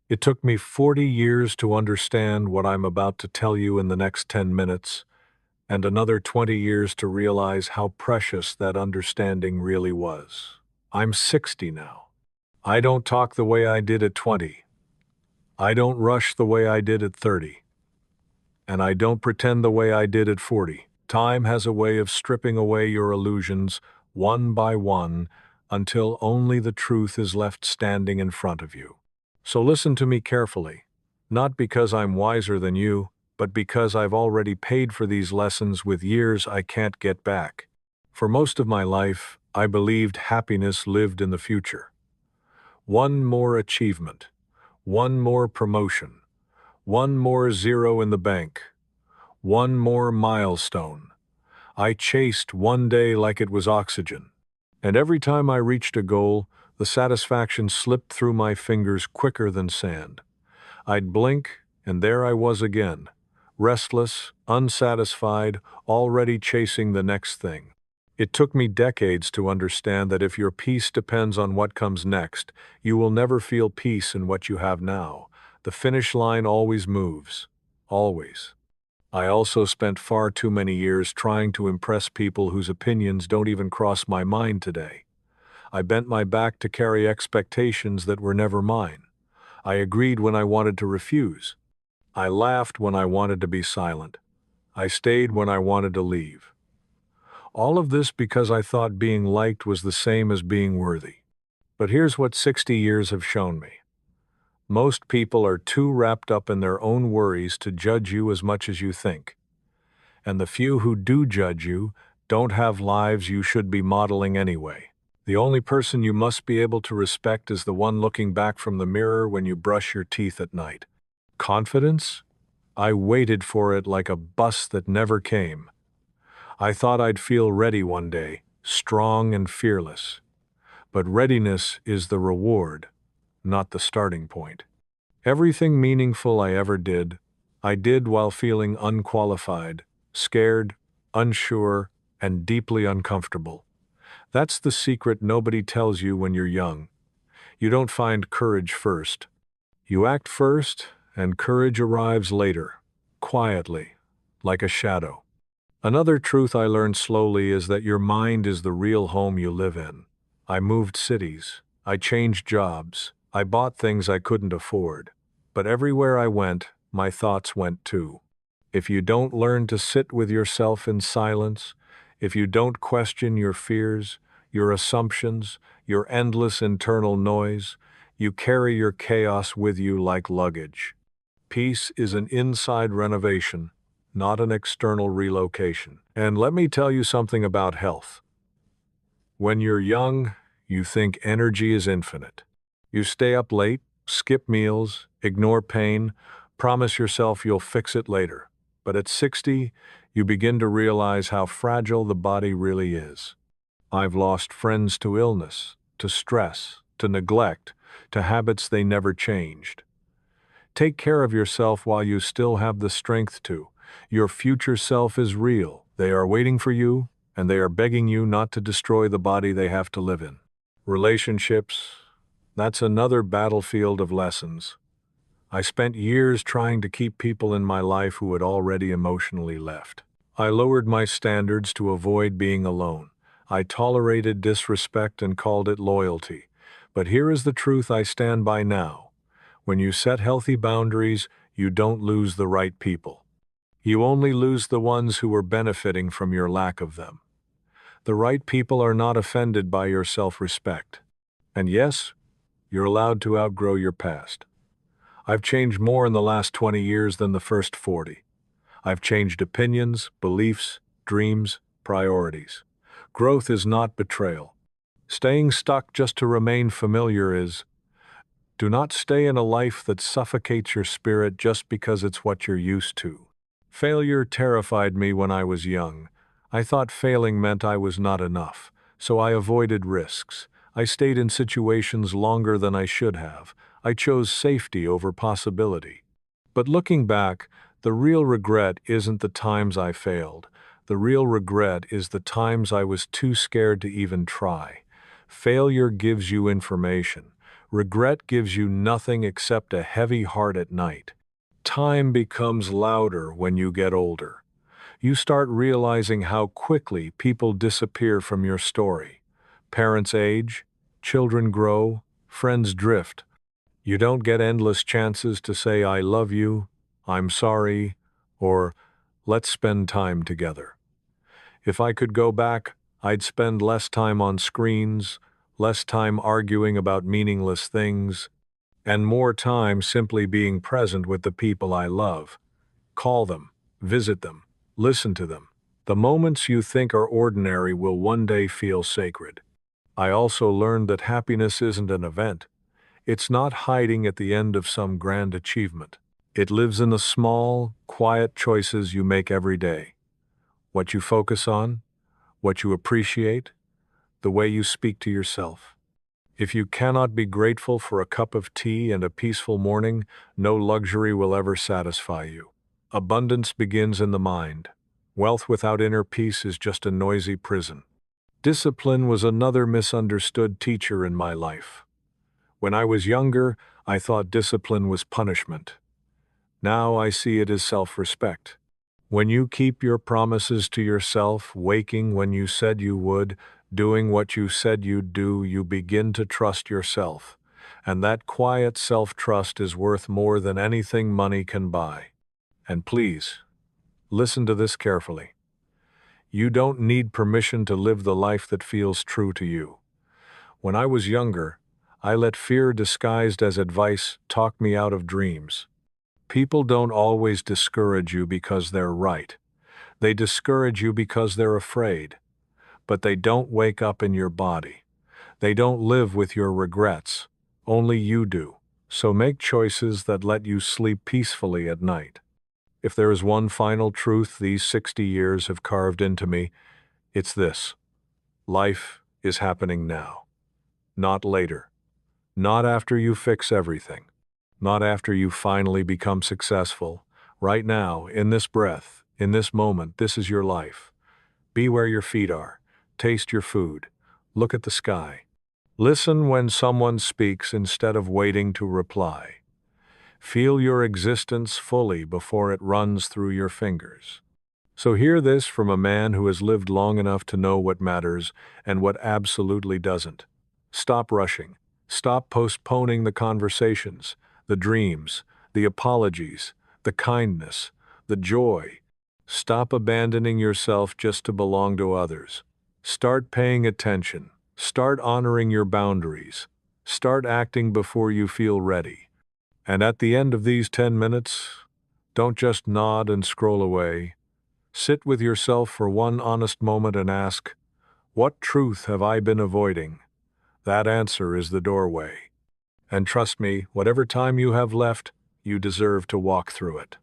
It took me 40 years to understand what I'm about to tell you in the next 10 minutes, and another 20 years to realize how precious that understanding really was. I'm 60 now. I don't talk the way I did at 20. I don't rush the way I did at 30. And I don't pretend the way I did at 40. Time has a way of stripping away your illusions, one by one, until only the truth is left standing in front of you. So listen to me carefully, not because I'm wiser than you, but because I've already paid for these lessons with years I can't get back. For most of my life, I believed happiness lived in the future. One more achievement, one more promotion, one more zero in the bank, one more milestone. I chased one day like it was oxygen. And every time I reached a goal, the satisfaction slipped through my fingers quicker than sand. I'd blink, and there I was again, restless, unsatisfied, already chasing the next thing. It took me decades to understand that if your peace depends on what comes next, you will never feel peace in what you have now. The finish line always moves. Always. I also spent far too many years trying to impress people whose opinions don't even cross my mind today. I bent my back to carry expectations that were never mine. I agreed when I wanted to refuse. I laughed when I wanted to be silent. I stayed when I wanted to leave. All of this because I thought being liked was the same as being worthy. But here's what 60 years have shown me. Most people are too wrapped up in their own worries to judge you as much as you think. And the few who do judge you don't have lives you should be modeling anyway. The only person you must be able to respect is the one looking back from the mirror when you brush your teeth at night. Confidence? I waited for it like a bus that never came. I thought I'd feel ready one day, strong and fearless. But readiness is the reward, not the starting point. Everything meaningful I ever did, I did while feeling unqualified, scared, unsure, and deeply uncomfortable. That's the secret nobody tells you when you're young. You don't find courage first. You act first, and courage arrives later, quietly, like a shadow. Another truth I learned slowly is that your mind is the real home you live in. I moved cities. I changed jobs. I bought things I couldn't afford. But everywhere I went, my thoughts went too. If you don't learn to sit with yourself in silence, if you don't question your fears, your assumptions, your endless internal noise, you carry your chaos with you like luggage. Peace is an inside renovation, not an external relocation. And let me tell you something about health. When you're young, you think energy is infinite. You stay up late, skip meals, ignore pain, promise yourself you'll fix it later. But at 60, you begin to realize how fragile the body really is. I've lost friends to illness, to stress, to neglect, to habits they never changed. Take care of yourself while you still have the strength to. Your future self is real. They are waiting for you, and they are begging you not to destroy the body they have to live in. Relationships, that's another battlefield of lessons. I spent years trying to keep people in my life who had already emotionally left. I lowered my standards to avoid being alone. I tolerated disrespect and called it loyalty. But here is the truth I stand by now. When you set healthy boundaries, you don't lose the right people. You only lose the ones who are benefiting from your lack of them. The right people are not offended by your self-respect. And yes, you're allowed to outgrow your past. I've changed more in the last 20 years than the first 40. I've changed opinions, beliefs, dreams, priorities. Growth is not betrayal. Staying stuck just to remain familiar is. Do not stay in a life that suffocates your spirit just because it's what you're used to. Failure terrified me when I was young. I thought failing meant I was not enough, so I avoided risks. I stayed in situations longer than I should have. I chose safety over possibility. But looking back, the real regret isn't the times I failed. The real regret is the times I was too scared to even try. Failure gives you information. Regret gives you nothing except a heavy heart at night. Time becomes louder when you get older. You start realizing how quickly people disappear from your story. Parents age, children grow, friends drift. You don't get endless chances to say, I love you, I'm sorry, or let's spend time together. If I could go back, I'd spend less time on screens, less time arguing about meaningless things, and more time simply being present with the people I love. Call them, visit them, listen to them. The moments you think are ordinary will one day feel sacred. I also learned that happiness isn't an event. It's not hiding at the end of some grand achievement. It lives in the small, quiet choices you make every day. What you focus on, what you appreciate, the way you speak to yourself. If you cannot be grateful for a cup of tea and a peaceful morning, no luxury will ever satisfy you. Abundance begins in the mind. Wealth without inner peace is just a noisy prison. Discipline was another misunderstood teacher in my life. When I was younger, I thought discipline was punishment. Now I see it as self-respect. When you keep your promises to yourself, waking when you said you would, doing what you said you'd do, you begin to trust yourself. And that quiet self-trust is worth more than anything money can buy. And please, listen to this carefully. You don't need permission to live the life that feels true to you. When I was younger, I let fear disguised as advice talk me out of dreams. People don't always discourage you because they're right. They discourage you because they're afraid. But they don't wake up in your body. They don't live with your regrets. Only you do. So make choices that let you sleep peacefully at night. If there is one final truth these 60 years have carved into me, it's this. Life is happening now. Not later. Not after you fix everything. Not after you finally become successful. Right now, in this breath, in this moment, this is your life. Be where your feet are. Taste your food. Look at the sky. Listen when someone speaks instead of waiting to reply. Feel your existence fully before it runs through your fingers. So hear this from a man who has lived long enough to know what matters and what absolutely doesn't. Stop rushing. Stop postponing the conversations, the dreams, the apologies, the kindness, the joy. Stop abandoning yourself just to belong to others. Start paying attention. Start honoring your boundaries. Start acting before you feel ready. And at the end of these 10 minutes, don't just nod and scroll away. Sit with yourself for one honest moment and ask, what truth have I been avoiding? That answer is the doorway. And trust me, whatever time you have left, you deserve to walk through it.